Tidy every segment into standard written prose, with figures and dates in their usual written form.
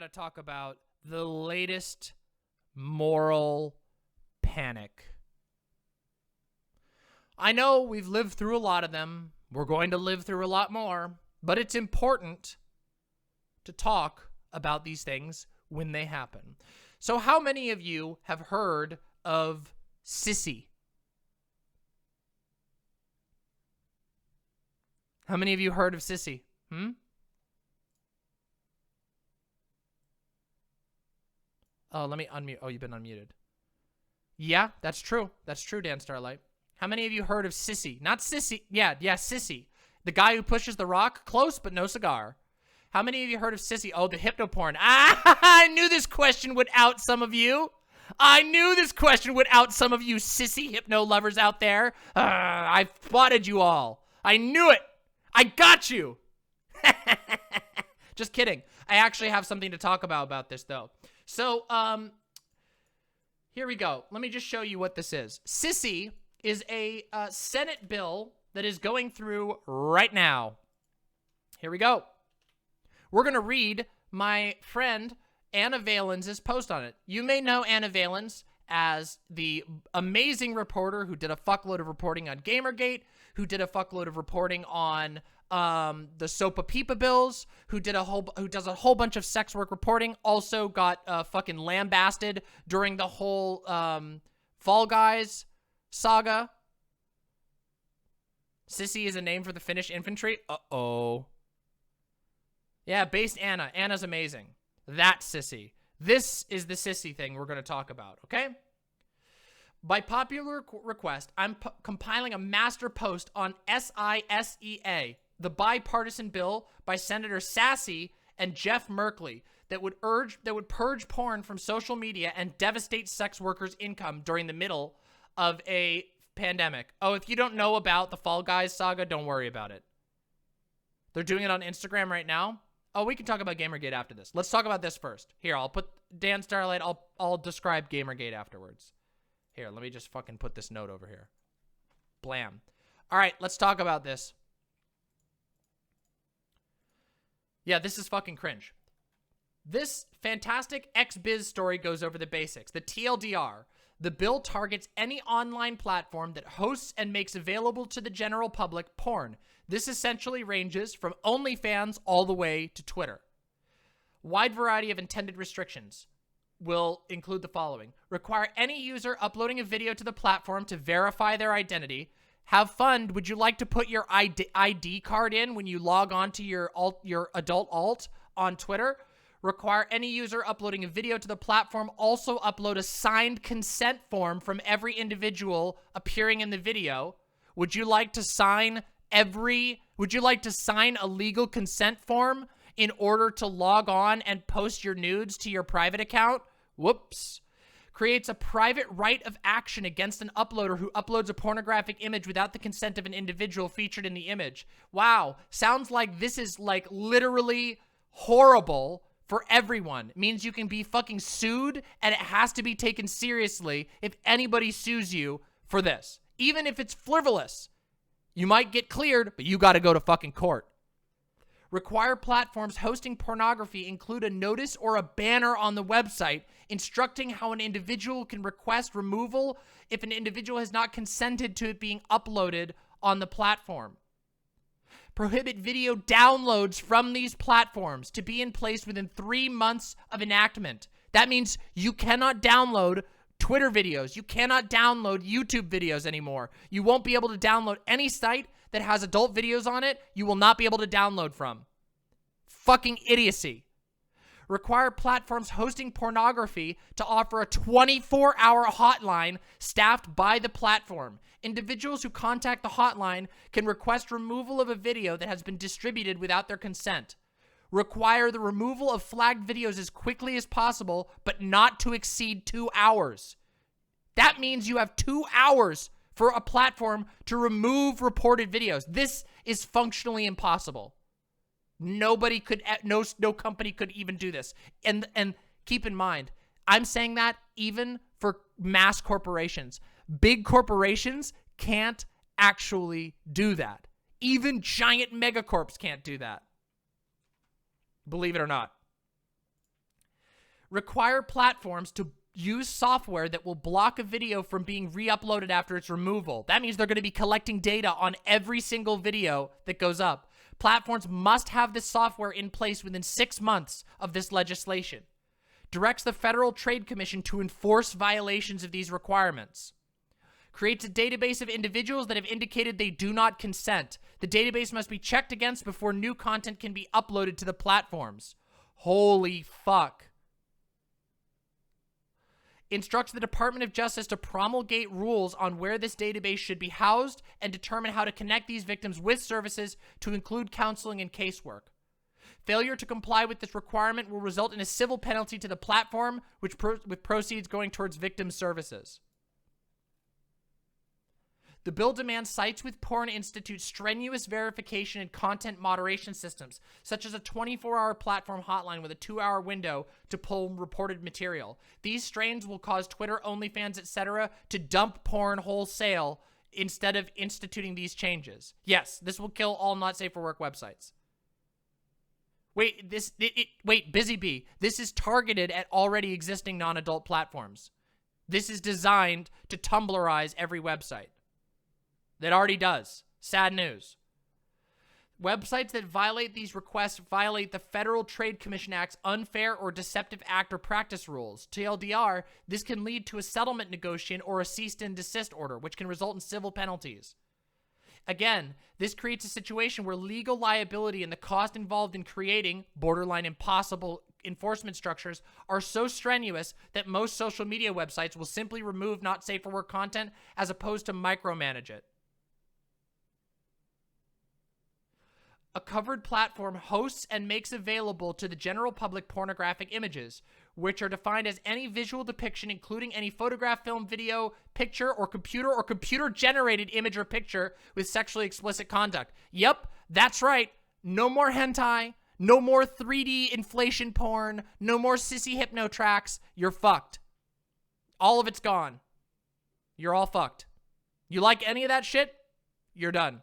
to talk about the latest moral panic. I know we've lived through a lot of them. We're going to live through a lot more, but it's important to talk about these things when they happen. So how many of you have heard of SISEA? How many of you heard of SISEA? Oh, let me unmute. Oh, you've been unmuted. Yeah, that's true. That's true, Dan Starlight. How many of you heard of SISEA? Not Sissy. Yeah, SISEA. The guy who pushes the rock. Close, but no cigar. How many of you heard of SISEA? Oh, the hypnoporn. Ah, I knew this question would out some of you. I knew this question would out some of you sissy hypno lovers out there. I spotted you all. I knew it. I got you. Just kidding. I actually have something to talk about this, though. So, here we go. Let me just show you what this is. SISEA is a Senate bill that is going through right now. Here we go. We're going to read my friend Anna Valens' post on it. You may know Anna Valens as the amazing reporter who did a fuckload of reporting on Gamergate, who did a fuckload of reporting on the Sopa Pipa bills, who does a whole bunch of sex work reporting, also got fucking lambasted during the whole Fall Guys saga. SISEA is a name for the Finnish infantry. Uh-oh. Yeah, based Anna. Anna's amazing. That's SISEA. This is the SISEA thing we're going to talk about, okay? By popular request, I'm compiling a master post on SISEA, the bipartisan bill by Senator Sassy and Jeff Merkley that would purge porn from social media and devastate sex workers' income during the middle of a pandemic. Oh, if you don't know about the Fall Guys saga, don't worry about it. They're doing it on Instagram right now. Oh, we can talk about Gamergate after this. Let's talk about this first. Here, I'll put Dan Starlight. I'll describe Gamergate afterwards. Here, let me just fucking put this note over here. Blam. All right, let's talk about this. Yeah, this is fucking cringe. This fantastic X-Biz story goes over the basics. The TLDR. The bill targets any online platform that hosts and makes available to the general public porn. This essentially ranges from OnlyFans all the way to Twitter. Wide variety of intended restrictions will include the following. Require any user uploading a video to the platform to verify their identity. Have fun. Would you like to put your ID card in when you log on to your adult alt on Twitter? Require any user uploading a video to the platform also upload a signed consent form from every individual appearing in the video. Would you like to sign a legal consent form in order to log on and post your nudes to your private account? Whoops. Creates a private right of action against an uploader who uploads a pornographic image without the consent of an individual featured in the image. Wow. Sounds like this is like literally horrible for everyone. It means you can be fucking sued and it has to be taken seriously if anybody sues you for this. Even if it's frivolous. You might get cleared, but you got to go to fucking court. Require platforms hosting pornography include a notice or a banner on the website instructing how an individual can request removal if an individual has not consented to it being uploaded on the platform. Prohibit video downloads from these platforms to be in place within 3 months of enactment. That means you cannot download Twitter videos. You cannot download YouTube videos anymore. You won't be able to download any site that has adult videos on it. You will not be able to download from. Fucking idiocy. Require platforms hosting pornography to offer a 24-hour hotline staffed by the platform. Individuals who contact the hotline can request removal of a video that has been distributed without their consent. Require the removal of flagged videos as quickly as possible, but not to exceed 2 hours. That means you have 2 hours for a platform to remove reported videos. This is functionally impossible. Nobody could, no company could even do this. And keep in mind, I'm saying that even for mass corporations. Big corporations can't actually do that. Even giant megacorps can't do that. Believe it or not. require platforms to use software that will block a video from being re-uploaded after its removal. That means they're going to be collecting data on every single video that goes up. Platforms must have this software in place within 6 months of this legislation. Directs the Federal Trade Commission to enforce violations of these requirements. Creates a database of individuals that have indicated they do not consent. The database must be checked against before new content can be uploaded to the platforms. Holy fuck. Instructs the Department of Justice to promulgate rules on where this database should be housed and determine how to connect these victims with services to include counseling and casework. Failure to comply with this requirement will result in a civil penalty to the platform, with proceeds going towards victim services. The bill demands sites with porn institute strenuous verification and content moderation systems, such as a 24-hour platform hotline with a 2-hour window to pull reported material. These strains will cause Twitter, OnlyFans, etc. to dump porn wholesale instead of instituting these changes. Yes, this will kill all not safe for work websites. Wait, Busy Bee, this is targeted at already existing non-adult platforms. This is designed to Tumblrize every website. That already does. Sad news. Websites that violate these requests violate the Federal Trade Commission Act's Unfair or Deceptive Act or Practice Rules. TLDR, this can lead to a settlement negotiation or a cease and desist order, which can result in civil penalties. Again, this creates a situation where legal liability and the cost involved in creating borderline impossible enforcement structures are so strenuous that most social media websites will simply remove not safe for work content as opposed to micromanage it. A covered platform hosts and makes available to the general public pornographic images, which are defined as any visual depiction, including any photograph, film, video, picture, or computer-generated image or picture with sexually explicit conduct. Yep, that's right. No more hentai, no more 3D inflation porn, no more sissy hypno tracks. You're fucked. All of it's gone. You're all fucked. You like any of that shit? You're done.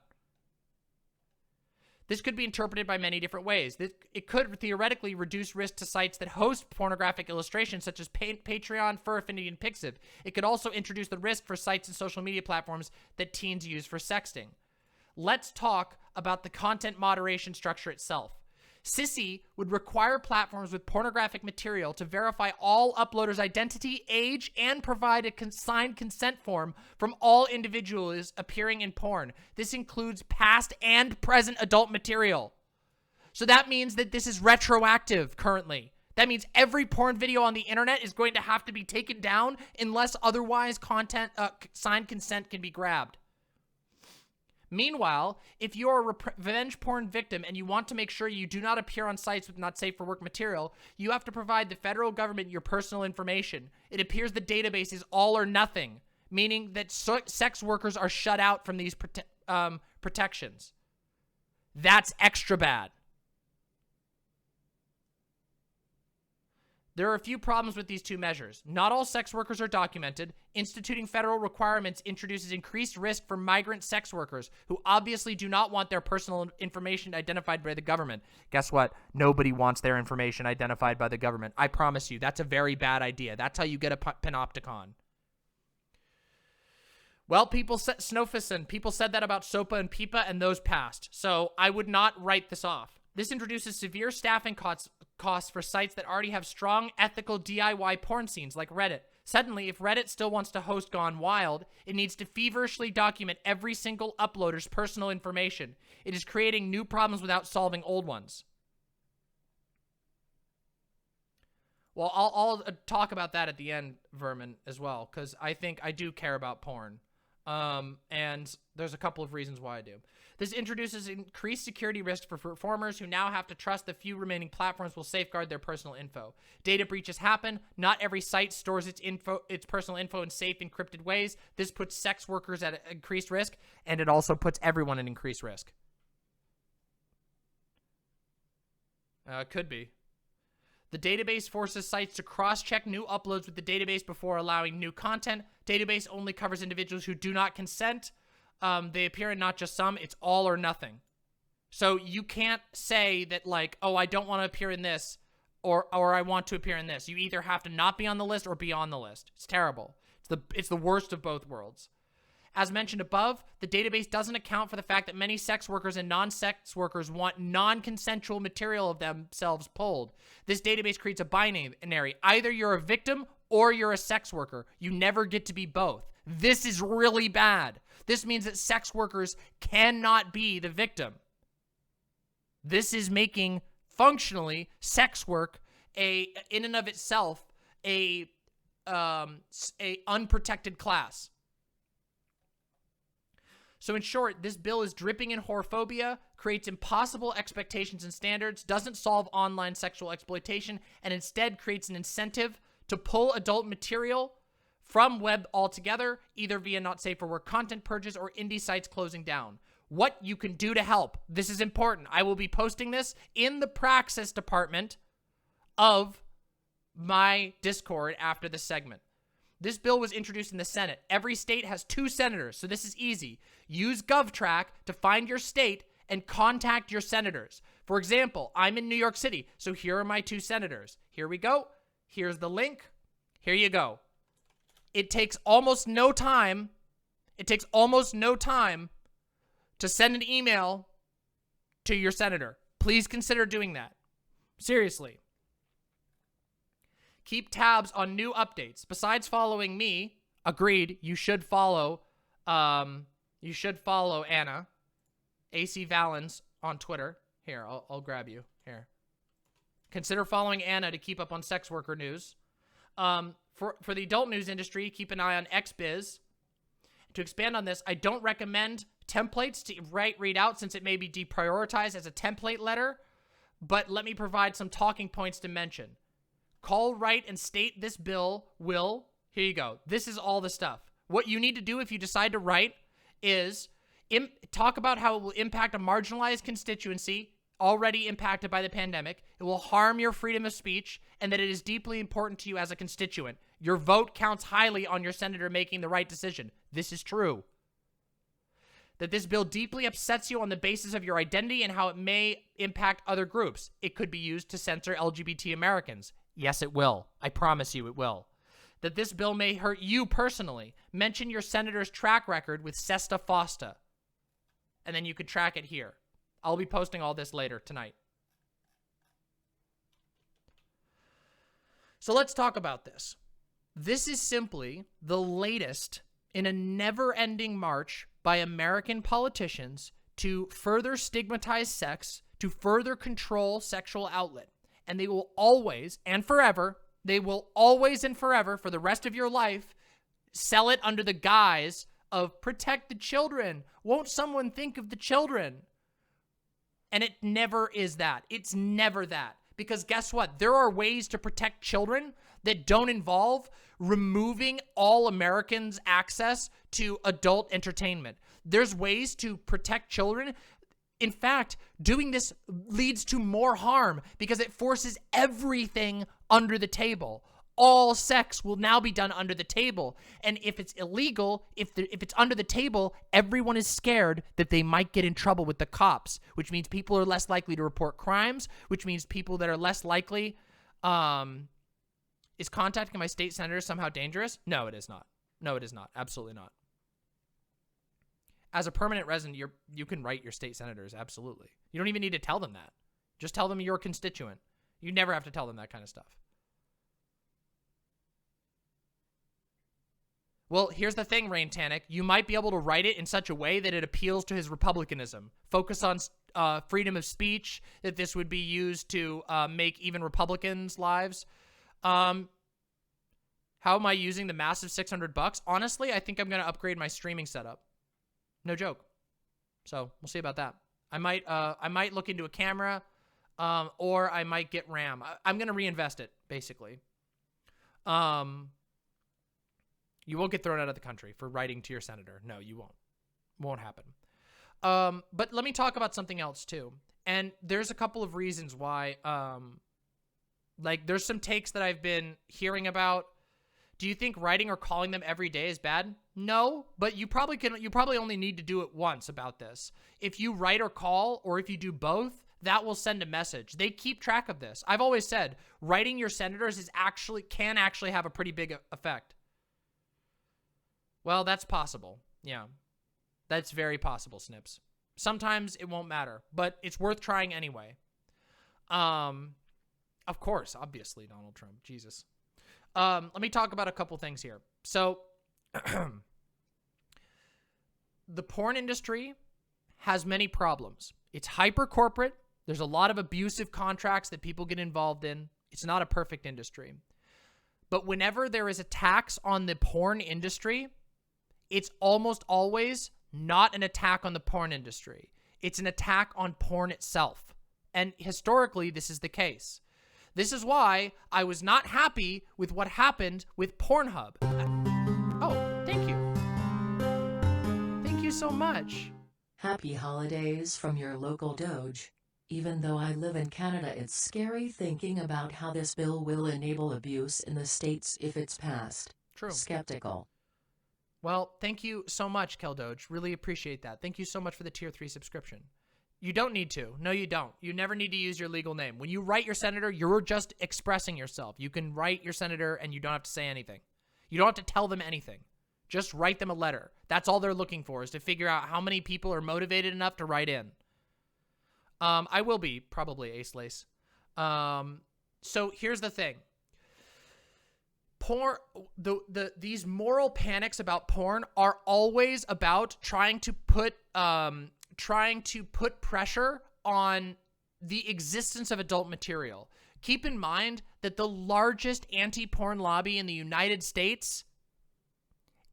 This could be interpreted by many different ways. It could theoretically reduce risk to sites that host pornographic illustrations such as Patreon, Fur Affinity, and Pixiv. It could also introduce the risk for sites and social media platforms that teens use for sexting. Let's talk about the content moderation structure itself. SISEA would require platforms with pornographic material to verify all uploaders' identity, age, and provide a signed consent form from all individuals appearing in porn. This includes past and present adult material. So that means that this is retroactive currently. That means every porn video on the internet is going to have to be taken down unless otherwise signed consent can be grabbed. Meanwhile, if you're a revenge porn victim and you want to make sure you do not appear on sites with not safe for work material, you have to provide the federal government your personal information. It appears the database is all or nothing, meaning that sex workers are shut out from these protections. That's extra bad. There are a few problems with these two measures. Not all sex workers are documented. Instituting federal requirements introduces increased risk for migrant sex workers who obviously do not want their personal information identified by the government. Guess what? Nobody wants their information identified by the government. I promise you, that's a very bad idea. That's how you get a panopticon. Well, people said Snowfison. People said that about SOPA and PIPA, and those passed. So I would not write this off. This introduces severe staffing costs for sites that already have strong ethical DIY porn scenes like Reddit. Suddenly, if Reddit still wants to host Gone Wild, it needs to feverishly document every single uploader's personal information. It is creating new problems without solving old ones. Well, I'll talk about that at the end, Vermin, as well, because I think I do care about porn. And there's a couple of reasons why I do. This introduces increased security risks for performers who now have to trust the few remaining platforms will safeguard their personal info. Data breaches happen. Not every site stores its personal info in safe, encrypted ways. This puts sex workers at increased risk, and it also puts everyone at increased risk. Could be. The database forces sites to cross-check new uploads with the database before allowing new content. Database only covers individuals who do not consent. They appear in not just some, it's all or nothing. So you can't say that like, oh, I don't want to appear in this. or I want to appear in this. You either have to not be on the list or be on the list. It's terrible. It's the worst of both worlds. As mentioned above, the database doesn't account for the fact that many sex workers and non-sex workers want non-consensual material of themselves pulled. This database creates a binary. Either you're a victim or you're a sex worker. You never get to be both. This is really bad. This means that sex workers cannot be the victim. This is making, functionally, sex work in and of itself a unprotected class. So in short, this bill is dripping in whorephobia, creates impossible expectations and standards, doesn't solve online sexual exploitation, and instead creates an incentive to pull adult material from web altogether, either via not safe for work content purges or indie sites closing down. What you can do to help. This is important. I will be posting this in the praxis department of my Discord after this segment. This bill was introduced in the Senate. Every state has 2 senators, so this is easy. Use GovTrack to find your state and contact your senators. For example, I'm in New York City, so here are my 2 senators. Here we go. Here's the link. Here you go. It takes almost no time. It takes almost no time to send an email to your senator. Please consider doing that. Seriously. Keep tabs on new updates. Besides following me, agreed, you should follow Anna, AC Valens on Twitter. Here, I'll grab you. Here. Consider following Anna to keep up on sex worker news. For the adult news industry, keep an eye on XBiz. To expand on this, I don't recommend templates to read out since it may be deprioritized as a template letter, but let me provide some talking points to mention. Call, write, and state this bill will, here you go. This is all the stuff. What you need to do if you decide to write is talk about how it will impact a marginalized constituency already impacted by the pandemic. It will harm your freedom of speech, and that it is deeply important to you as a constituent. Your vote counts highly on your senator making the right decision. This is true. That this bill deeply upsets you on the basis of your identity and how it may impact other groups. It could be used to censor LGBT Americans. Yes, it will. I promise you it will. That this bill may hurt you personally. Mention your senator's track record with SESTA FOSTA. And then you could track it here. I'll be posting all this later tonight. So let's talk about this. This is simply the latest in a never-ending march by American politicians to further stigmatize sex, to further control sexual outlet. And they will always and forever, for the rest of your life, sell it under the guise of protect the children. Won't someone think of the children? And it never is that. It's never that. Because guess what? There are ways to protect children that don't involve removing all Americans' access to adult entertainment. There's ways to protect children. In fact, doing this leads to more harm because it forces everything under the table. All sex will now be done under the table. And if it's illegal, if it's under the table, everyone is scared that they might get in trouble with the cops, which means people are less likely to report crimes, which means people that are less likely, is contacting my state senator somehow dangerous? No, it is not. No, it is not. Absolutely not. As a permanent resident, you can write your state senators, absolutely. You don't even need to tell them that. Just tell them you're a constituent. You never have to tell them that kind of stuff. Well, here's the thing, Rain Tannic. You might be able to write it in such a way that it appeals to his republicanism. Focus on freedom of speech, that this would be used to make even Republicans' lives. How am I using the massive $600? Honestly, I think I'm going to upgrade my streaming setup. No joke. So we'll see about that. I might look into a camera, or I might get RAM. I'm gonna reinvest it, basically. You won't get thrown out of the country for writing to your senator. No, you won't. Won't happen. But let me talk about something else too. And there's a couple of reasons why. Like there's some takes that I've been hearing about. Do you think writing or calling them every day is bad? No, but you probably only need to do it once about this. If you write or call, or if you do both, that will send a message. They keep track of this. I've always said writing your senators can actually have a pretty big effect. Well, that's possible. Yeah. That's very possible, Snips. Sometimes it won't matter, but it's worth trying anyway. Of course, obviously, Donald Trump. Jesus. Let me talk about a couple things here. So, the porn industry has many problems. It's hyper corporate. There's a lot of abusive contracts that people get involved in. It's not a perfect industry. But whenever there is a tax on the porn industry, it's almost always not an attack on the porn industry. It's an attack on porn itself. And historically, this is the case. This is why I was not happy with what happened with Pornhub. Oh, thank you. Thank you so much. Happy holidays from your local Doge. Even though I live in Canada, it's scary thinking about how this bill will enable abuse in the States if it's passed. True. Skeptical. Well, thank you so much, Keldoge. Really appreciate that. Thank you so much for the tier 3 subscription. You don't need to. No, you don't. You never need to use your legal name. When you write your senator, you're just expressing yourself. You can write your senator and you don't have to say anything. You don't have to tell them anything. Just write them a letter. That's all they're looking for, is to figure out how many people are motivated enough to write in. I will be, probably, Acelaces. So here's the thing. Porn, these moral panics about porn are always about trying to put pressure on the existence of adult material. Keep in mind that the largest anti-porn lobby in the United States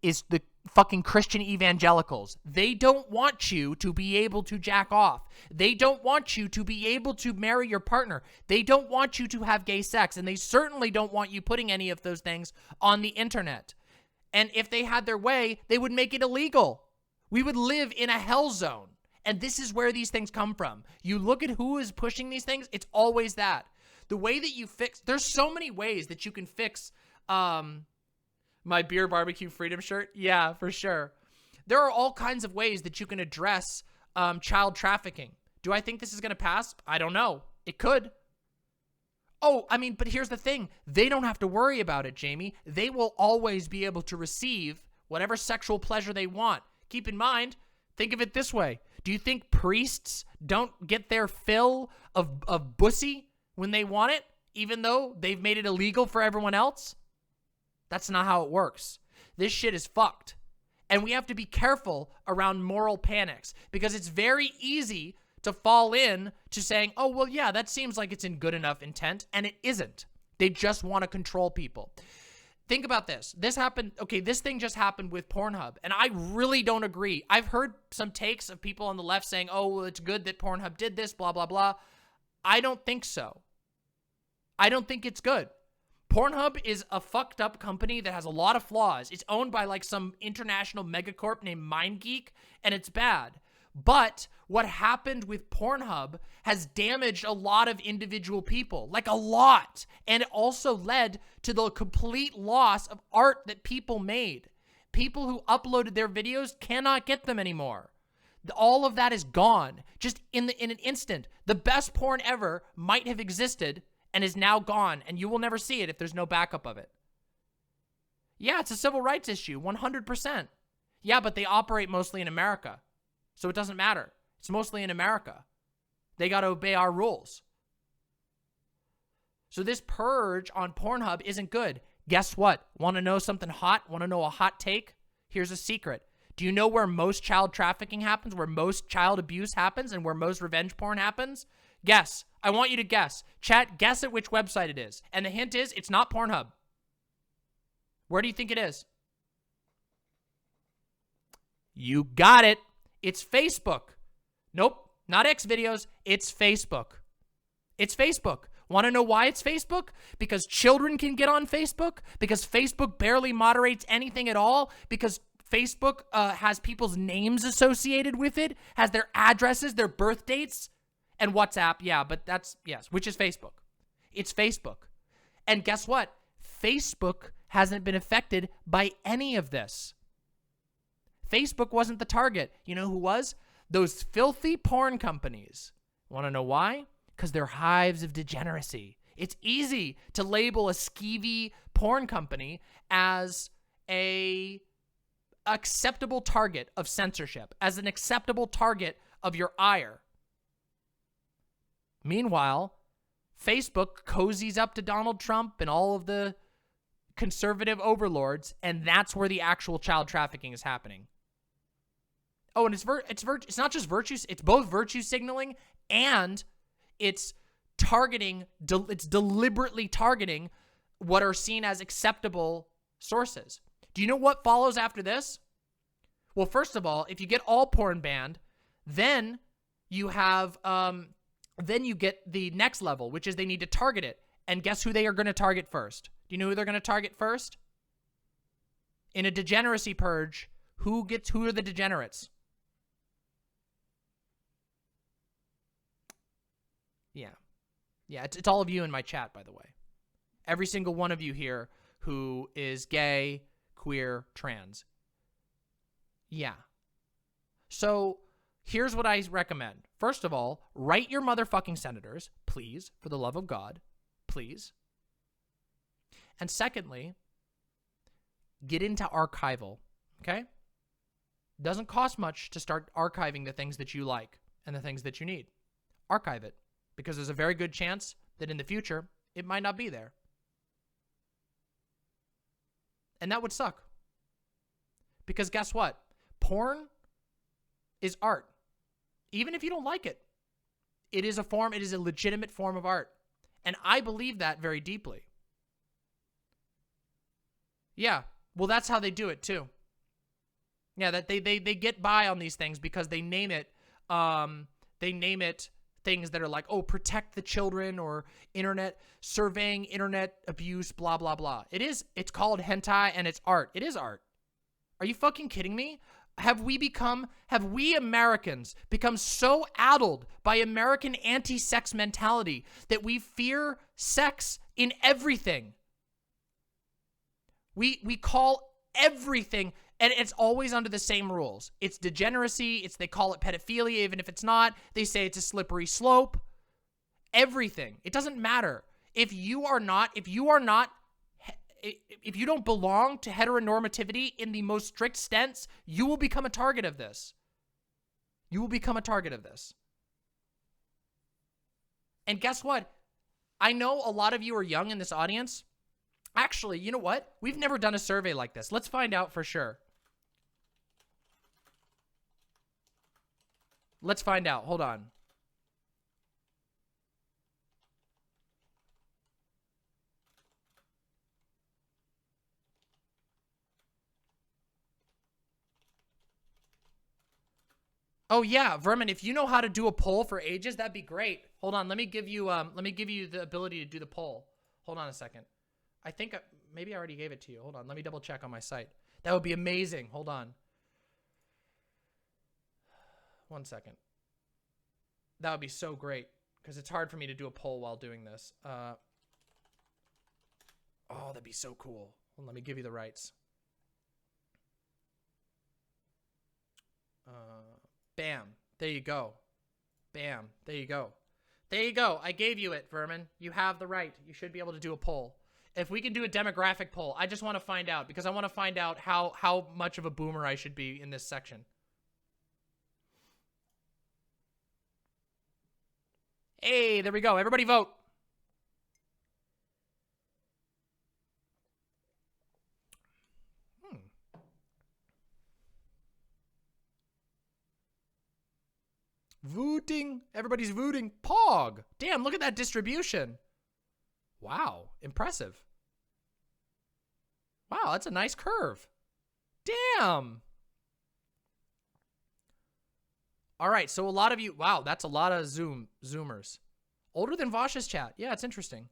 is the fucking Christian evangelicals. They don't want you to be able to jack off. They don't want you to be able to marry your partner. They don't want you to have gay sex, and they certainly don't want you putting any of those things on the internet. And if they had their way, they would make it illegal. We would live in a hell zone. And this is where these things come from. You look at who is pushing these things, it's always that. The way that you fix, there's so many ways that you can fix my beer barbecue freedom shirt. Yeah, for sure. There are all kinds of ways that you can address child trafficking. Do I think this is going to pass? I don't know. It could. Oh, I mean, but here's the thing. They don't have to worry about it, Jamie. They will always be able to receive whatever sexual pleasure they want. Keep in mind, think of it this way. Do you think priests don't get their fill of bussy when they want it, even though they've made it illegal for everyone else? That's not how it works. This shit is fucked. And we have to be careful around moral panics, because it's very easy to fall in to saying, oh, well, yeah, that seems like it's in good enough intent, and it isn't. They just want to control people. Think about this. This happened, okay, this thing just happened with Pornhub, and I really don't agree. I've heard some takes of people on the left saying, oh, well, it's good that Pornhub did this, blah, blah, blah. I don't think so. I don't think it's good. Pornhub is a fucked up company that has a lot of flaws. It's owned by like some international megacorp named MindGeek, and it's bad. But what happened with Pornhub has damaged a lot of individual people, like a lot. And it also led to the complete loss of art that people made. People who uploaded their videos cannot get them anymore. All of that is gone. Just in an instant. The best porn ever might have existed and is now gone, and you will never see it if there's no backup of it. Yeah, it's a civil rights issue, 100%. Yeah, but they operate mostly in America, so it doesn't matter. It's mostly in America. They got to obey our rules. So this purge on Pornhub isn't good. Guess what? Want to know something hot? Want to know a hot take? Here's a secret. Do you know where most child trafficking happens, where most child abuse happens, and where most revenge porn happens? Guess. I want you to guess. Chat, guess at which website it is. And the hint is, it's not Pornhub. Where do you think it is? You got it. It's Facebook. Nope, not X videos. It's Facebook. It's Facebook. Want to know why it's Facebook? Because children can get on Facebook? Because Facebook barely moderates anything at all? Because Facebook has people's names associated with it? Has their addresses, their birth dates? And WhatsApp, yeah, but that's, yes, which is Facebook. It's Facebook. And guess what? Facebook hasn't been affected by any of this. Facebook wasn't the target. You know who was? Those filthy porn companies Want to know why? Because they're hives of degeneracy. It's easy to label a skeevy porn company as a acceptable target of censorship, as an acceptable target of your ire. Meanwhile, Facebook cozies up to Donald Trump and all of the conservative overlords, and that's where the actual child trafficking is happening. Oh, and it's not just virtues, it's both virtue signaling and it's targeting, it's deliberately targeting what are seen as acceptable sources. Do you know what follows after this? Well, first of all, if you get all porn banned, then you have, then you get the next level, which is they need to target it. And guess who they are going to target first? Do you know who they're going to target first? In a degeneracy purge, who are the degenerates? Yeah, it's all of you in my chat, by the way. Every single one of you here who is gay, queer, trans. Yeah. So here's what I recommend. First of all, write your motherfucking senators, please, for the love of God, please. And secondly, get into archival, okay? Doesn't cost much to start archiving the things that you like and the things that you need. Archive it, because there's a very good chance that in the future, it might not be there. And that would suck. Because guess what? Porn is art. Even if you don't like it, it is a legitimate form of art. And I believe that very deeply. Yeah, well, that's how they do it too. Yeah, that they get by on these things because they name it things that are like, oh, protect the children or surveying internet abuse, blah, blah, blah. It's called hentai and it's art. It is art. Are you fucking kidding me? Have we Americans become so addled by American anti-sex mentality that we fear sex in everything? We call everything, and it's always under the same rules. It's degeneracy. They call it pedophilia, even if it's not. They say it's a slippery slope. Everything. It doesn't matter. If you don't belong to heteronormativity in the most strict sense, you will become a target of this. You will become a target of this. And guess what? I know a lot of you are young in this audience. Actually, you know what? We've never done a survey like this. Let's find out for sure. Let's find out. Hold on. Oh yeah, Vermin, if you know how to do a poll for ages, that'd be great. Hold on, let me give you the ability to do the poll. Hold on a second. I think maybe I already gave it to you. Hold on, let me double check on my site. That would be amazing. Hold on. 1 second. That would be so great because it's hard for me to do a poll while doing this. Oh, that'd be so cool. Well, let me give you the rights. Bam. There you go. Bam. There you go. There you go. I gave you it, Vermin. You have the right. You should be able to do a poll. If we can do a demographic poll, I just want to find out because I want to find out how much of a boomer I should be in this section. Hey, there we go. Everybody vote. Voting. Everybody's voting. Pog. Damn, look at that distribution. Wow. Impressive. Wow, that's a nice curve. Damn. All right, so a lot of you, wow, that's a lot of Zoomers. Older than Vosh's chat. Yeah, it's interesting.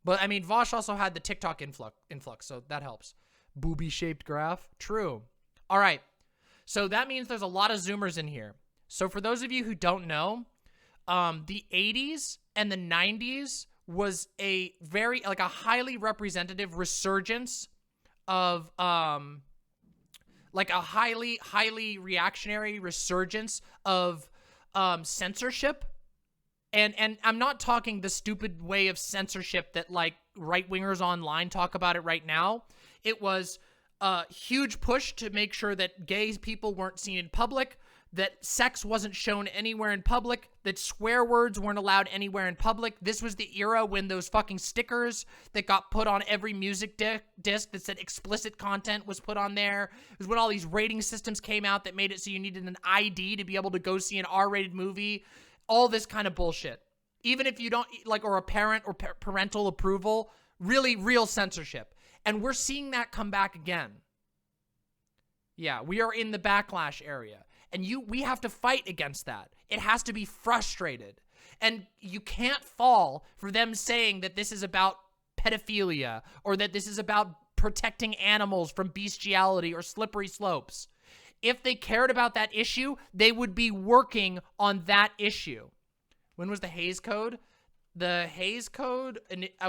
But, I mean, Vosh also had the TikTok influx, so that helps. Booby-shaped graph. True. All right, so that means there's a lot of Zoomers in here. So for those of you who don't know, the 80s and the 90s was a highly representative resurgence of, like a highly reactionary resurgence of censorship. And I'm not talking the stupid way of censorship that, like, right-wingers online talk about it right now. It was a huge push to make sure that gay people weren't seen in public, that sex wasn't shown anywhere in public, that swear words weren't allowed anywhere in public. This was the era when those fucking stickers that got put on every music disc that said explicit content was put on there. It was when all these rating systems came out that made it so you needed an ID to be able to go see an R-rated movie. All this kind of bullshit. Even if you don't, like, or a parent or parental approval, really real censorship. And we're seeing that come back again. Yeah, we are in the backlash area. And we have to fight against that. It has to be frustrated. And you can't fall for them saying that this is about pedophilia or that this is about protecting animals from bestiality or slippery slopes. If they cared about that issue, they would be working on that issue. When was the Hays Code? The Hays Code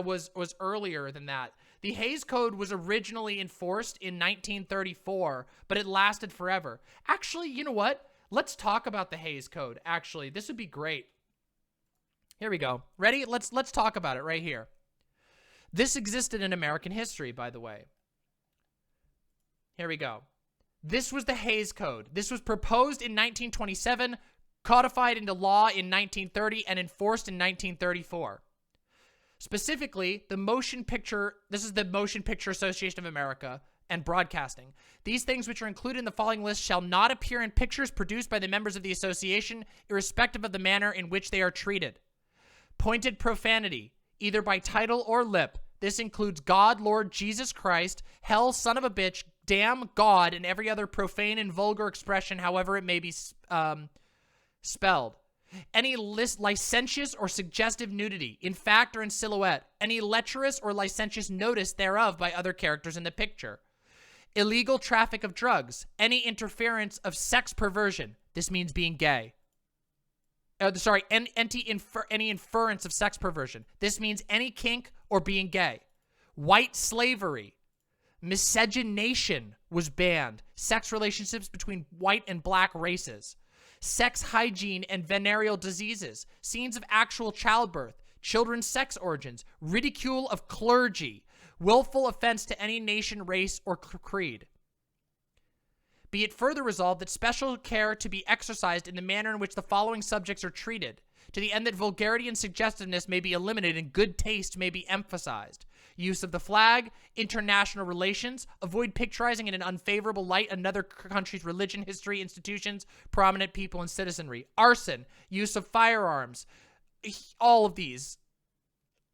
was earlier than that. The Hays Code was originally enforced in 1934, but it lasted forever. Actually, you know what? Let's talk about the Hays Code. Actually, this would be great. Here we go. Ready? Let's talk about it right here. This existed in American history, by the way. Here we go. This was the Hays Code. This was proposed in 1927, codified into law in 1930, and enforced in 1934. Specifically, this is the Motion Picture Association of America and Broadcasting. These things which are included in the following list shall not appear in pictures produced by the members of the association, irrespective of the manner in which they are treated. Pointed profanity, either by title or lip. This includes God, Lord, Jesus Christ, hell, son of a bitch, damn, God, and every other profane and vulgar expression, however it may be spelled. Any licentious or suggestive nudity, in fact or in silhouette. Any lecherous or licentious notice thereof by other characters in the picture. Illegal traffic of drugs. Any interference of sex perversion. This means being gay. Any inference of sex perversion. This means any kink or being gay. White slavery. Miscegenation was banned. Sex relationships between white and black races. Sex hygiene and venereal diseases. Scenes of actual childbirth. Children's sex origins. Ridicule of clergy. Willful offense to any nation, race, or creed. Be it further resolved that special care to be exercised in the manner in which the following subjects are treated, to the end that vulgarity and suggestiveness may be eliminated and good taste may be emphasized. Use of the flag, international relations, avoid picturizing in an unfavorable light another country's religion, history, institutions, prominent people, and citizenry. Arson, use of firearms, all of these.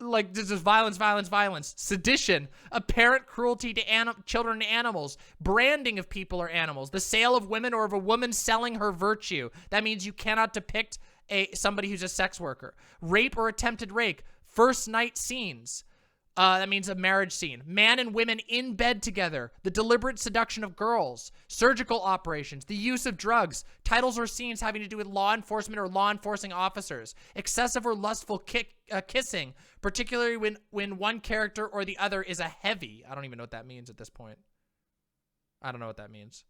Like, this is violence, violence, violence. Sedition, apparent cruelty to children and animals, branding of people or animals, the sale of women or of a woman selling her virtue. That means you cannot depict somebody who's a sex worker. Rape or attempted rape, first night scenes. That means a marriage scene. Man and women in bed together. The deliberate seduction of girls. Surgical operations. The use of drugs. Titles or scenes having to do with law enforcement or law enforcing officers. Excessive or lustful kissing. Particularly when one character or the other is a heavy. I don't even know what that means at this point. I don't know what that means.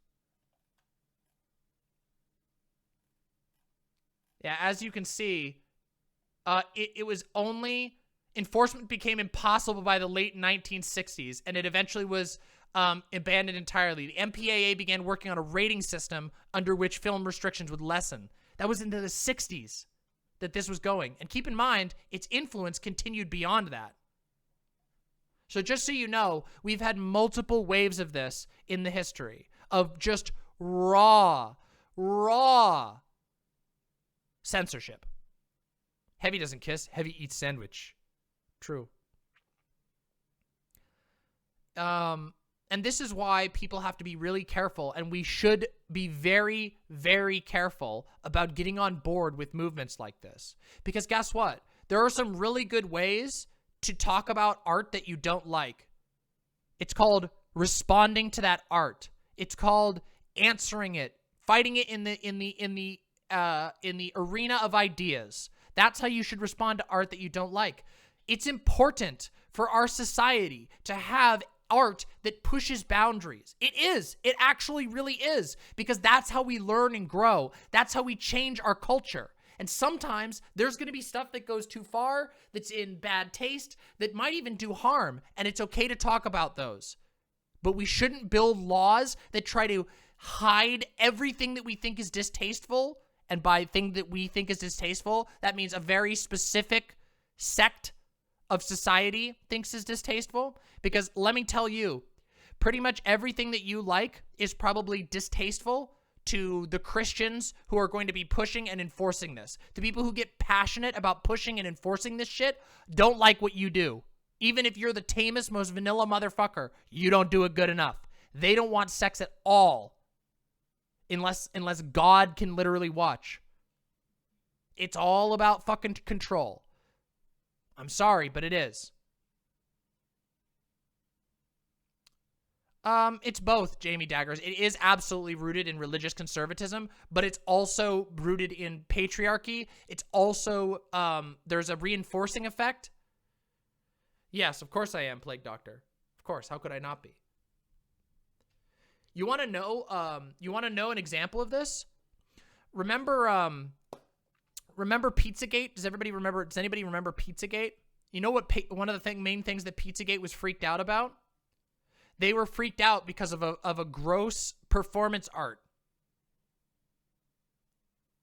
Yeah, as you can see, it was only... Enforcement became impossible by the late 1960s, and it eventually was abandoned entirely. The MPAA began working on a rating system under which film restrictions would lessen. That was into the 60s that this was going. And keep in mind, its influence continued beyond that. So just so you know, we've had multiple waves of this in the history, of just raw censorship. Heavy doesn't kiss, heavy eats sandwich. True. And this is why people have to be really careful, and we should be very, very careful about getting on board with movements like this. Because guess what? There are some really good ways to talk about art that you don't like. It's called responding to that art. It's called answering it, fighting it in the arena of ideas. That's how you should respond to art that you don't like. It's important for our society to have art that pushes boundaries. It is. It actually really is, because that's how we learn and grow. That's how we change our culture. And sometimes there's going to be stuff that goes too far, that's in bad taste, that might even do harm, and it's okay to talk about those. But we shouldn't build laws that try to hide everything that we think is distasteful. And by thing that we think is distasteful, that means a very specific sect of society thinks is distasteful. Because let me tell you, pretty much everything that you like is probably distasteful to the Christians who are going to be pushing and enforcing this. The people who get passionate about pushing and enforcing this shit don't like what you do. Even if you're the tamest, most vanilla motherfucker, you don't do it good enough. They don't want sex at all. Unless God can literally watch. It's all about fucking control. I'm sorry, but it is. It's both, Jamie Daggers. It is absolutely rooted in religious conservatism, but it's also rooted in patriarchy. It's also, there's a reinforcing effect. Yes, of course I am, Plague Doctor. Of course, how could I not be? You want to know an example of this? Remember Pizzagate? Does anybody remember Pizzagate? You know what one of the main things that Pizzagate was freaked out about? They were freaked out because of a gross performance art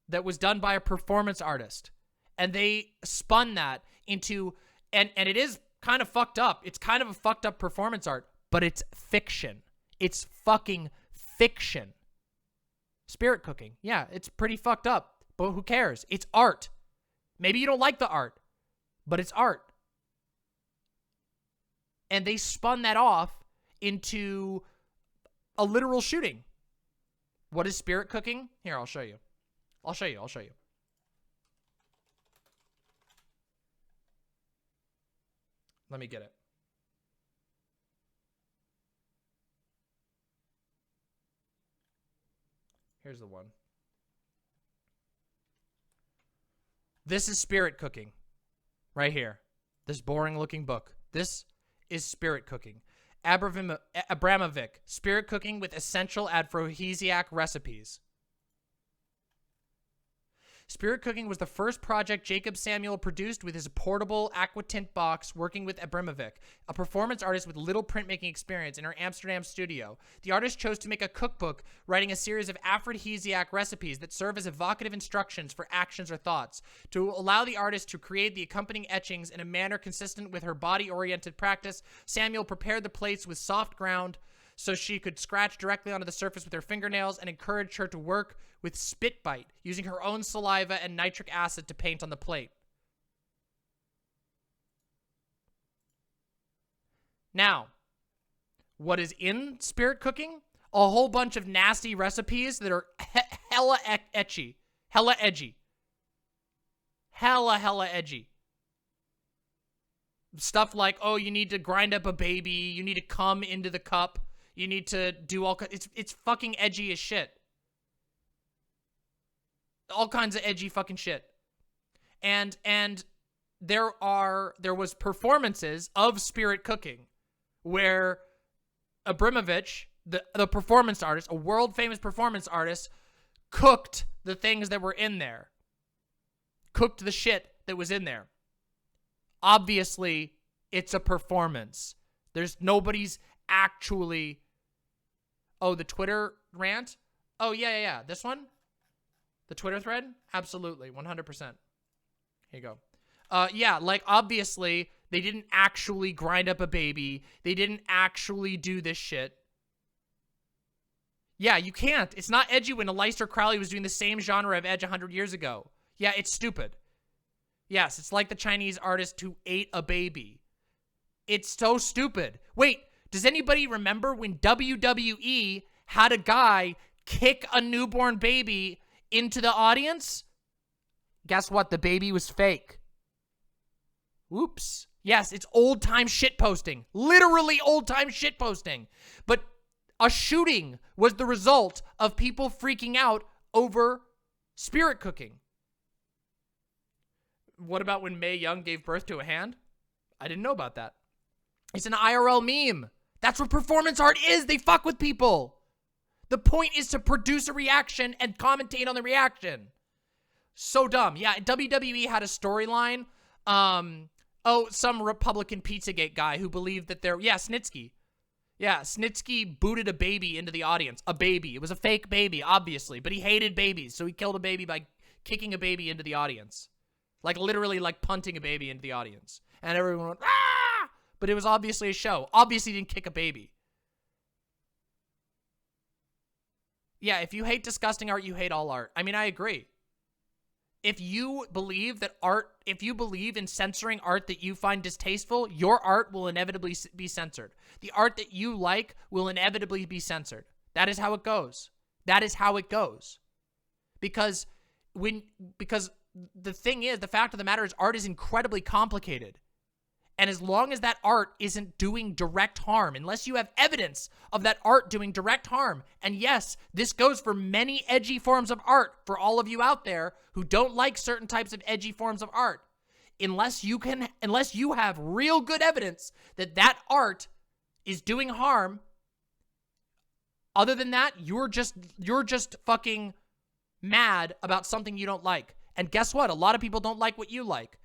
that was done by a performance artist. And they spun that into, and it is kind of fucked up. It's kind of a fucked up performance art, but it's fiction. It's fucking fiction. Spirit cooking. Yeah, it's pretty fucked up, but who cares? It's art. Maybe you don't like the art, but it's art. And they spun that off into a literal shooting. What is spirit cooking? Here, I'll show you. I'll show you. Let me get it. Here's the one. This is spirit cooking. Right here. This boring looking book. This is spirit cooking. Abramovic. Spirit cooking with essential aphrodisiac recipes. Spirit cooking was the first project Jacob Samuel produced with his portable aquatint box, working with Abramovic, a performance artist with little printmaking experience, in her Amsterdam studio. The artist chose to make a cookbook, writing a series of aphrodisiac recipes that serve as evocative instructions for actions or thoughts. To allow the artist to create the accompanying etchings in a manner consistent with her body-oriented practice, Samuel prepared the plates with soft ground so she could scratch directly onto the surface with her fingernails, and encouraged her to work with spit bite, using her own saliva and nitric acid to paint on the plate. Now, what is in spirit cooking? A whole bunch of nasty recipes that are hella edgy. Hella edgy. Hella edgy. Stuff like, oh, you need to grind up a baby, you need to cum into the cup, you need to do all it's fucking edgy as shit. All kinds of edgy fucking shit. And there was performances of spirit cooking where Abramovich, the performance artist, a world famous performance artist, cooked the things that were in there. Cooked the shit that was in there. Obviously, it's a performance. There's nobody's actually... Oh, the Twitter rant? Oh, yeah. This one? The Twitter thread? Absolutely, 100%. Here you go. Yeah, like, obviously, they didn't actually grind up a baby. They didn't actually do this shit. Yeah, you can't. It's not edgy when Aleister Crowley was doing the same genre of edge 100 years ago. Yeah, it's stupid. Yes, it's like the Chinese artist who ate a baby. It's so stupid. Wait, does anybody remember when WWE had a guy kick a newborn baby into the audience? Guess what? The baby was fake. Whoops. Yes, it's old-time shitposting. Literally old-time shitposting. But a shooting was the result of people freaking out over spirit cooking. What about when Mae Young gave birth to a hand? I didn't know about that. It's an IRL meme. That's what performance art is. They fuck with people. The point is to produce a reaction and commentate on the reaction. So dumb. Yeah, WWE had a storyline. Some Republican Pizzagate guy who believed that Snitsky. Yeah, Snitsky booted a baby into the audience. A baby. It was a fake baby, obviously, but he hated babies, so he killed a baby by kicking a baby into the audience. Like, literally, like, punting a baby into the audience. And everyone went, ah! But it was obviously a show. Obviously, he didn't kick a baby. Yeah, if you hate disgusting art, you hate all art. I mean, I agree. If you believe in censoring art that you find distasteful, your art will inevitably be censored. The art that you like will inevitably be censored. That is how it goes. That is how it goes. Because the thing is, the fact of the matter is, art is incredibly complicated. And as long as that art isn't doing direct harm, unless you have evidence of that art doing direct harm, and yes, this goes for many edgy forms of art for all of you out there who don't like certain types of edgy forms of art, unless you have real good evidence that that art is doing harm, other than that, you're just fucking mad about something you don't like. And guess what? A lot of people don't like what you like.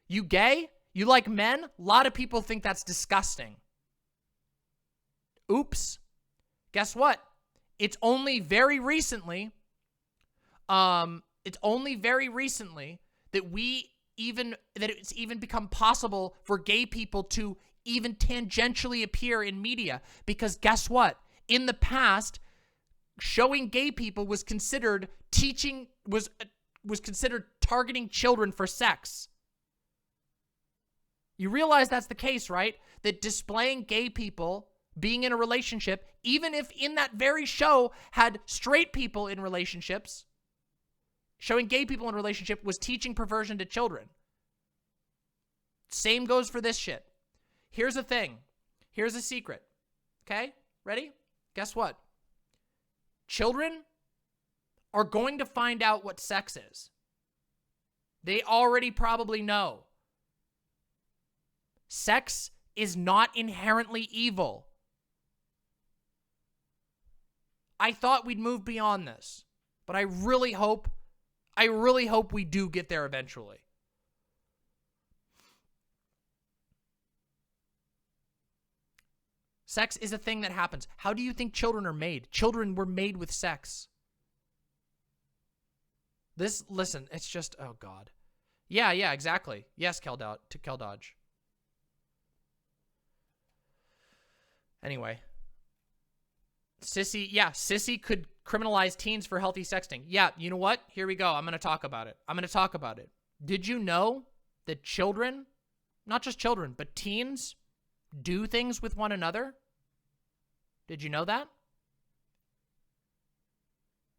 You gay? You like men? A lot of people think that's disgusting. Oops. Guess what? It's only very recently, that it's even become possible for gay people to even tangentially appear in media. Because guess what? In the past, showing gay people was considered considered targeting children for sex. You realize that's the case, right? That displaying gay people being in a relationship, even if in that very show had straight people in relationships, showing gay people in a relationship was teaching perversion to children. Same goes for this shit. Here's the thing. Here's a secret. Okay? Ready? Guess what? Children are going to find out what sex is. They already probably know. Sex is not inherently evil. I thought we'd move beyond this, but I really hope we do get there eventually. Sex is a thing that happens. How do you think children are made? Children were made with sex. Listen, it's just, oh God. Yeah, exactly. Yes, Keldodge. Anyway. Sissy could criminalize teens for healthy sexting. Yeah, you know what? Here we go. I'm going to talk about it. Did you know that children, not just children, but teens do things with one another? Did you know that?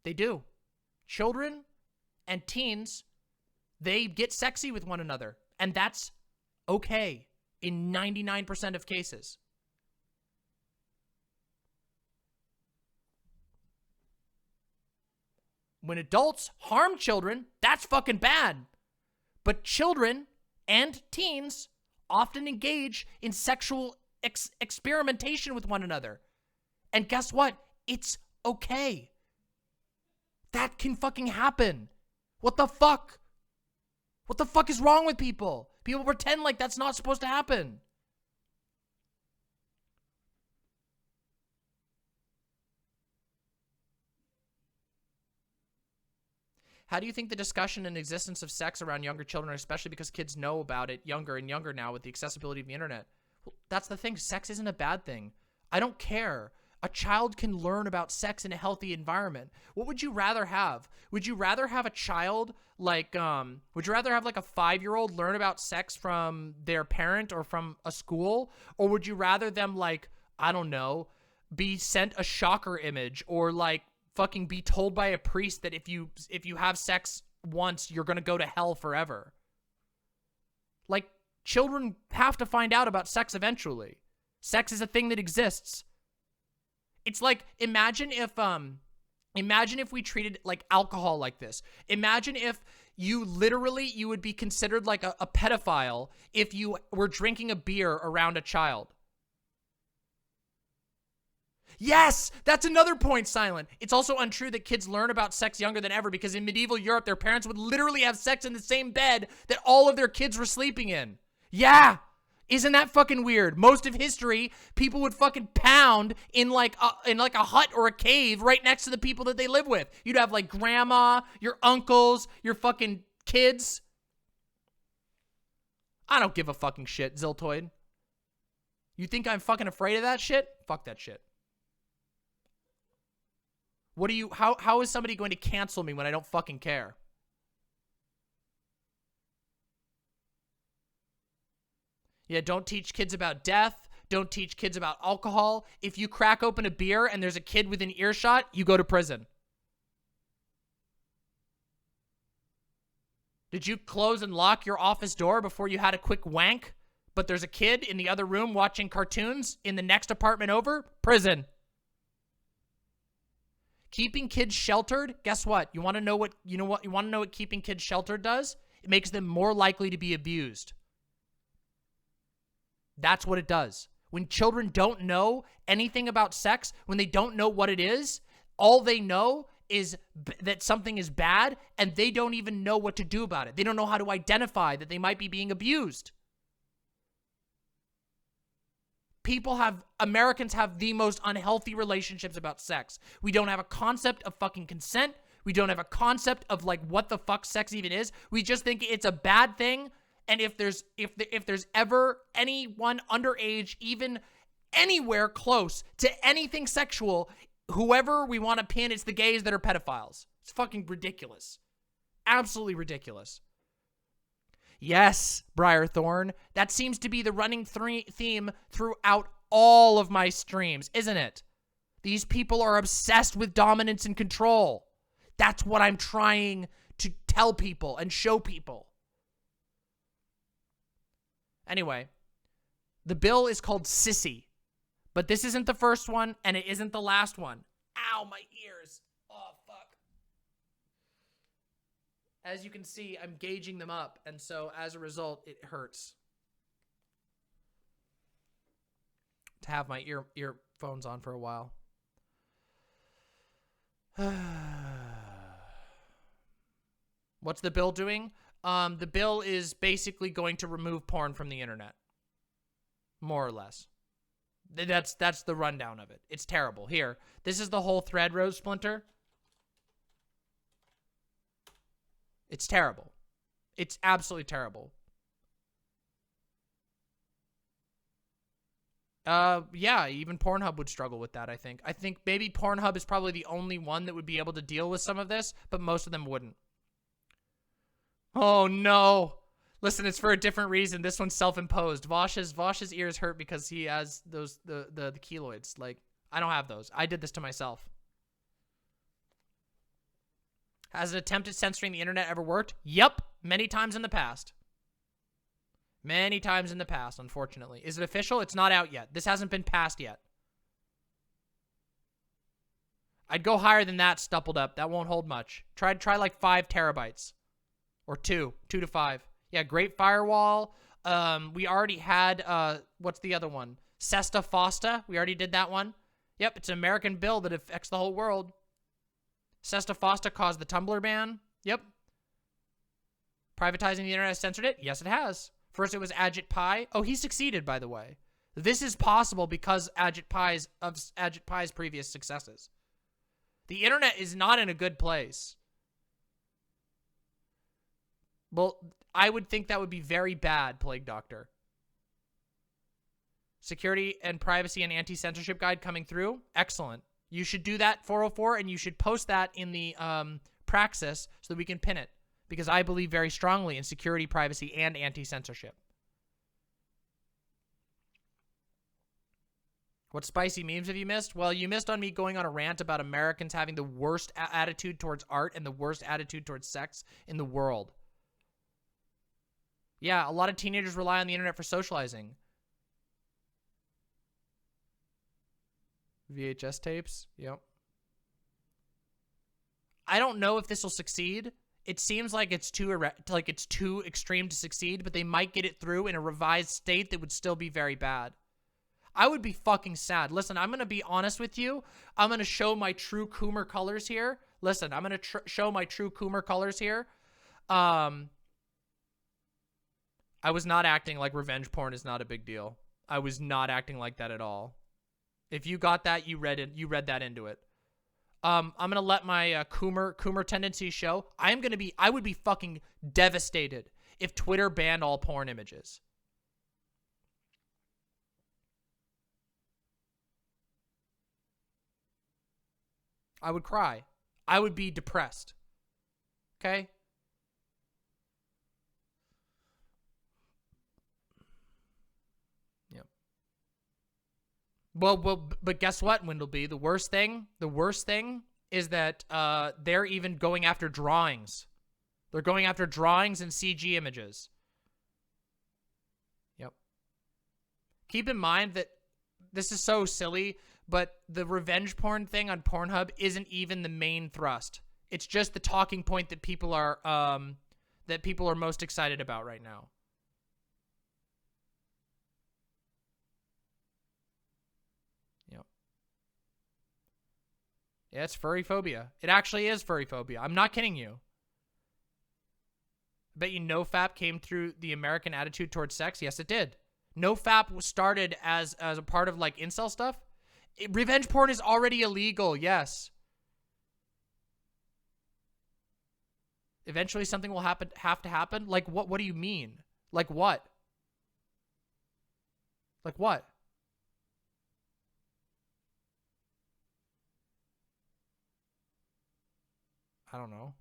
They do. Children and teens, they get sexy with one another. And that's okay in 99% of cases. When adults harm children, that's fucking bad. But children and teens often engage in sexual experimentation with one another. And guess what? It's okay. That can fucking happen. What the fuck? What the fuck is wrong with people? People pretend like that's not supposed to happen. How do you think the discussion and existence of sex around younger children, especially because kids know about it younger and younger now with the accessibility of the internet? Well, that's the thing. Sex isn't a bad thing. I don't care. A child can learn about sex in a healthy environment. What would you rather have? Would you rather have a child like, would you rather have like a 5-year-old learn about sex from their parent or from a school? Or would you rather them like, I don't know, be sent a shocker image or like fucking be told by a priest that if you have sex once, you're gonna go to hell forever? Like, children have to find out about sex eventually. Sex is a thing that exists. It's like, imagine if we treated like alcohol like this. Imagine if you would be considered like a pedophile if you were drinking a beer around a child. Yes, that's another point, Silent. It's also untrue that kids learn about sex younger than ever because in medieval Europe, their parents would literally have sex in the same bed that all of their kids were sleeping in. Yeah. Isn't that fucking weird? Most of history, people would fucking pound in like a hut or a cave right next to the people that they live with. You'd have like grandma, your uncles, your fucking kids. I don't give a fucking shit, Ziltoid. You think I'm fucking afraid of that shit? Fuck that shit. What do you, how is somebody going to cancel me when I don't fucking care? Yeah, don't teach kids about death. Don't teach kids about alcohol. If you crack open a beer and there's a kid within earshot, you go to prison. Did you close and lock your office door before you had a quick wank, but there's a kid in the other room watching cartoons in the next apartment over? Prison. Keeping kids sheltered, guess what? You want to know what keeping kids sheltered does? It makes them more likely to be abused. That's what it does. When children don't know anything about sex, when they don't know what it is, all they know is that something is bad, and they don't even know what to do about it. They don't know how to identify that they might be being abused. Americans have the most unhealthy relationships about sex. We don't have a concept of fucking consent. We don't have a concept of like what the fuck sex even is. We just think it's a bad thing. And if there's ever anyone underage, even anywhere close to anything sexual, whoever we want to pin, it's the gays that are pedophiles. It's fucking ridiculous. Absolutely ridiculous. Yes, Briarthorn. That seems to be the running theme throughout all of my streams, isn't it? These people are obsessed with dominance and control. That's what I'm trying to tell people and show people. Anyway, the bill is called SISEA, but this isn't the first one, and it isn't the last one. Ow, my ears. Oh, fuck. As you can see, I'm gauging them up, and so as a result, it hurts to have my earphones on for a while. What's the bill doing? The bill is basically going to remove porn from the internet. More or less. That's the rundown of it. It's terrible. Here, this is the whole thread, Rose Splinter. It's terrible. It's absolutely terrible. Yeah, even Pornhub would struggle with that, I think. I think maybe Pornhub is probably the only one that would be able to deal with some of this, but most of them wouldn't. Oh, no. Listen, it's for a different reason. This one's self-imposed. Vosh's ears hurt because he has those the keloids. Like, I don't have those. I did this to myself. Has an attempt at censoring the internet ever worked? Yep. Many times in the past. Many times in the past, unfortunately. Is it official? It's not out yet. This hasn't been passed yet. I'd go higher than that, stuppled up. That won't hold much. Try like 5 terabytes. Or 2 to 5. Yeah, Great Firewall. We already had, what's the other one? Sesta Fosta. We already did that one. Yep, it's an American bill that affects the whole world. Sesta Fosta caused the Tumblr ban. Yep. Privatizing the internet has censored it? Yes, it has. First it was Ajit Pai. Oh, he succeeded, by the way. This is possible because Ajit Pai's previous successes. The internet is not in a good place. Well, I would think that would be very bad, Plague Doctor. Security and privacy and anti-censorship guide coming through. Excellent. You should do that, 404, and you should post that in the praxis so that we can pin it. Because I believe very strongly in security, privacy, and anti-censorship. What spicy memes have you missed? Well, you missed on me going on a rant about Americans having the worst attitude towards art and the worst attitude towards sex in the world. Yeah, a lot of teenagers rely on the internet for socializing. VHS tapes? Yep. I don't know if this will succeed. It seems like it's too extreme to succeed, but they might get it through in a revised state that would still be very bad. I would be fucking sad. Listen, I'm going to be honest with you. I'm going to show my true Coomer colors here. Listen, I'm going to show my true Coomer colors here. I was not acting like revenge porn is not a big deal. I was not acting like that at all. If you got that, you read it. You read that into it. I'm going to let my Coomer tendencies show. I would be fucking devastated if Twitter banned all porn images. I would cry. I would be depressed. Okay? Yep. Well, but guess what, Windleby? The worst thing is that they're even going after drawings. They're going after drawings and CG images. Yep. Keep in mind that this is so silly, but the revenge porn thing on Pornhub isn't even the main thrust. It's just the talking point that people are most excited about right now. Yep. Yeah, it's furry phobia. It actually is furry phobia. I'm not kidding you. I bet you NoFap came through the American attitude towards sex. Yes, it did. NoFap was started as a part of like incel stuff. Revenge porn is already illegal. Yes. Eventually something will have to happen. Like what? What do you mean? Like what? Like what? I don't know.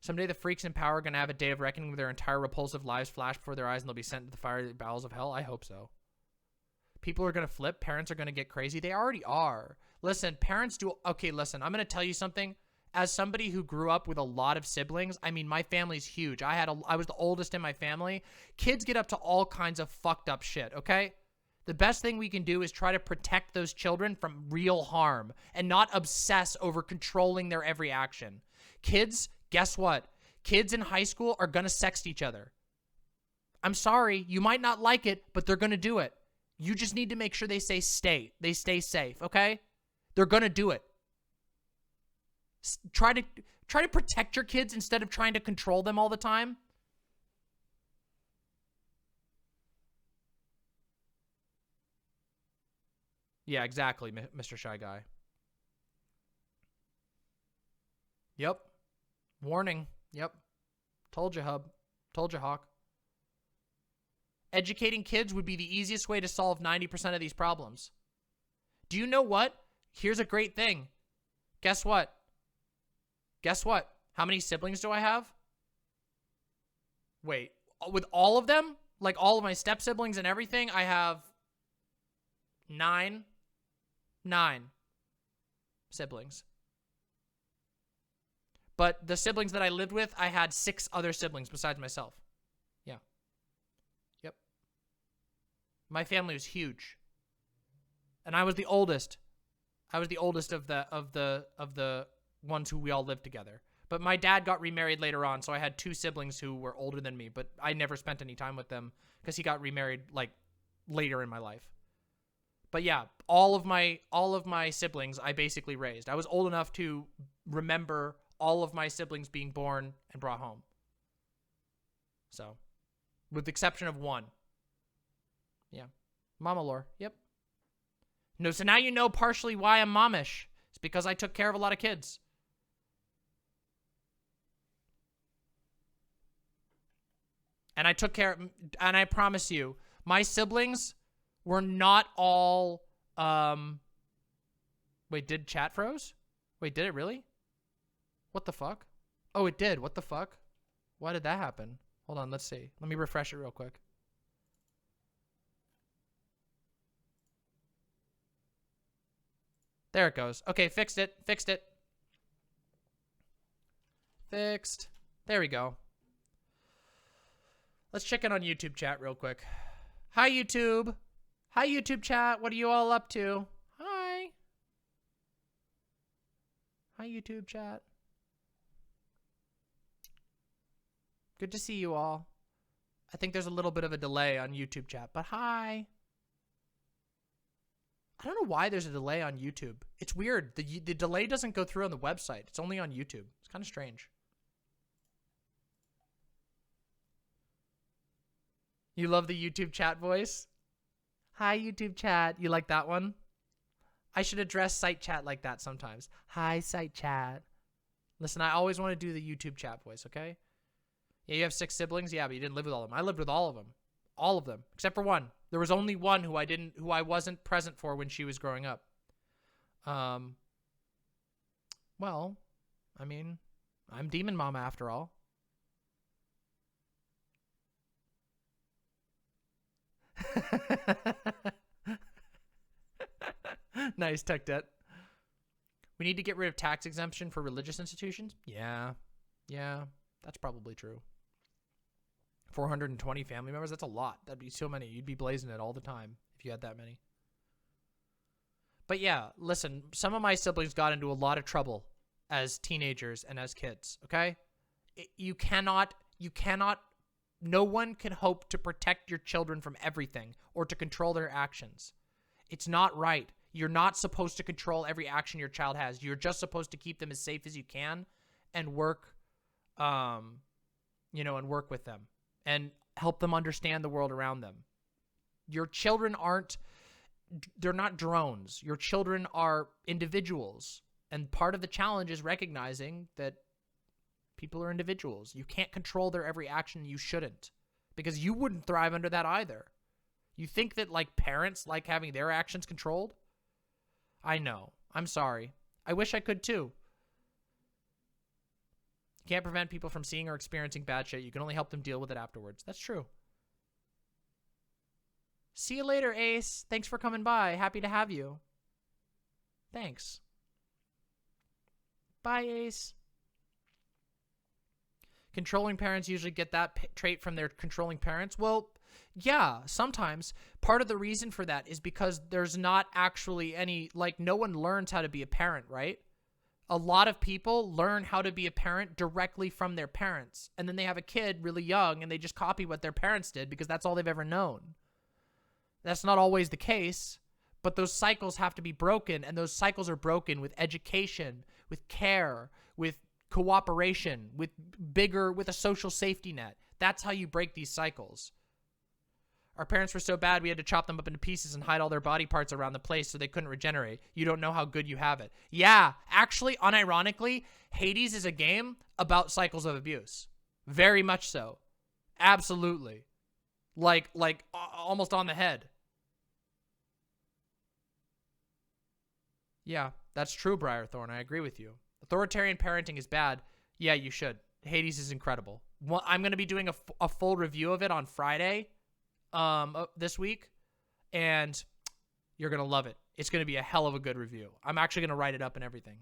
Someday the freaks in power are going to have a day of reckoning where their entire repulsive lives flash before their eyes and they'll be sent to the fiery bowels of hell. I hope so. People are going to flip. Parents are going to get crazy. They already are. Listen, parents do... Okay, listen, I'm going to tell you something. As somebody who grew up with a lot of siblings, I mean, my family's huge. I was the oldest in my family. Kids get up to all kinds of fucked up shit, okay? The best thing we can do is try to protect those children from real harm and not obsess over controlling their every action. Kids, guess what? Kids in high school are going to sext each other. I'm sorry, you might not like it, but they're going to do it. You just need to make sure they stay safe, okay? They're going to do it. Try to protect your kids instead of trying to control them all the time. Yeah, exactly, Mr. Shy Guy. Yep. Warning. Yep. Told you, Hub. Told you, Hawk. Educating kids would be the easiest way to solve 90% of these problems. Do you know what? Here's a great thing. Guess what? Guess what? How many siblings do I have? Wait, with all of them? Like all of my step siblings and everything, I have 9 siblings. But the siblings that I lived with, I had 6 other siblings besides myself. Yeah. Yep. My family was huge. And I was the oldest. I was the oldest of the ones who we all lived together. But my dad got remarried later on, so I had 2 siblings who were older than me, but I never spent any time with them because he got remarried like later in my life. But yeah, all of my siblings I basically raised. I was old enough to remember all of my siblings being born and brought home. So, with the exception of 1. Yeah. Mama lore. Yep. No, so now you know partially why I'm momish. It's because I took care of a lot of kids. And I took care, and I promise you, my siblings were not all, wait, did chat froze? Wait, did it really? What the fuck? Oh, it did. What the fuck? Why did that happen? Hold on, let's see. Let me refresh it real quick. There it goes. Okay, fixed it. Fixed it. Fixed. There we go. Let's check in on YouTube chat real quick. Hi, YouTube. Hi, YouTube chat. What are you all up to? Hi. Hi, YouTube chat. Good to see you all. I think there's a little bit of a delay on YouTube chat, but hi. I don't know why there's a delay on YouTube. It's weird. The delay doesn't go through on the website. It's only on YouTube. It's kind of strange. You love the YouTube chat voice? Hi, YouTube chat. You like that one? I should address site chat like that sometimes. Hi, site chat. Listen, I always want to do the YouTube chat voice, okay? Yeah, you have 6 siblings? Yeah, but you didn't live with all of them. I lived with all of them. All of them. Except for one. There was only one who I wasn't present for when she was growing up. Well, I mean, I'm Demon Mama after all. Nice, Tech Debt. We need to get rid of tax exemption for religious institutions? Yeah, that's probably true. 420 family members? That's a lot. That'd be so many. You'd be blazing it all the time if you had that many. But yeah, listen, some of my siblings got into a lot of trouble as teenagers and as kids, okay? You cannot, no one can hope to protect your children from everything or to control their actions. It's not right. You're not supposed to control every action your child has. You're just supposed to keep them as safe as you can and work, and work with them and help them understand the world around them. Your children they're not drones. Your children are individuals. And part of the challenge is recognizing that people are individuals. You can't control their every action. You shouldn't, because you wouldn't thrive under that either. You think that like parents like having their actions controlled? I know. I'm sorry. I wish I could too. You can't prevent people from seeing or experiencing bad shit. You can only help them deal with it afterwards. That's true. See you later, Ace. Thanks for coming by. Happy to have you. Thanks. Bye, Ace. Controlling parents usually get that trait from their controlling parents. Well, yeah, sometimes. Part of the reason for that is because there's not actually any, like, no one learns how to be a parent, right? A lot of people learn how to be a parent directly from their parents. And then they have a kid really young and they just copy what their parents did because that's all they've ever known. That's not always the case, but those cycles have to be broken, and those cycles are broken with education, with care, with cooperation, with a social safety net. That's how you break these cycles. Our parents were so bad we had to chop them up into pieces and hide all their body parts around the place so they couldn't regenerate. You don't know how good you have it. Yeah, actually, unironically, Hades is a game about cycles of abuse. Very much so. Absolutely. Like almost on the head. Yeah, that's true, Briarthorn. I agree with you. Authoritarian parenting is bad. Yeah, you should. Hades is incredible. I'm going to be doing a full review of it on Friday this week, and you're going to love it. It's going to be a hell of a good review. I'm actually going to write it up and everything.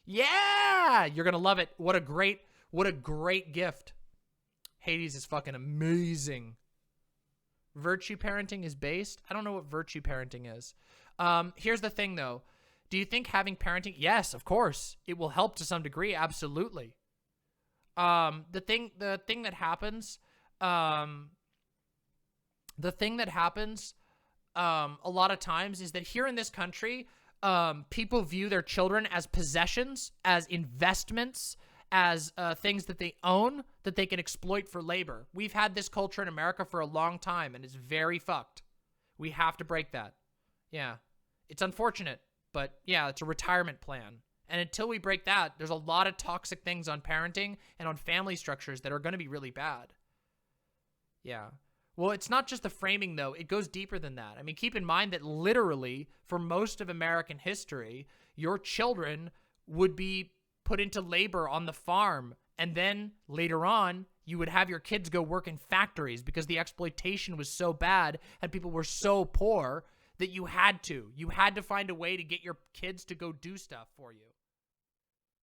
Yeah! You're going to love it. What a great gift. Hades is fucking amazing. Virtue parenting is based? I don't know what virtue parenting is. Here's the thing, though. Do you think having parenting? Yes, of course. It will help to some degree. Absolutely. The thing that happens a lot of times is that here in this country, people view their children as possessions, as investments, as things that they own that they can exploit for labor. We've had this culture in America for a long time, and it's very fucked. We have to break that. Yeah. It's unfortunate, but yeah, it's a retirement plan. And until we break that, there's a lot of toxic things on parenting and on family structures that are going to be really bad. Yeah. Well, it's not just the framing, though. It goes deeper than that. I mean, keep in mind that literally, for most of American history, your children would be put into labor on the farm. And then later on, you would have your kids go work in factories because the exploitation was so bad and people were so poor that you had to find a way to get your kids to go do stuff for you.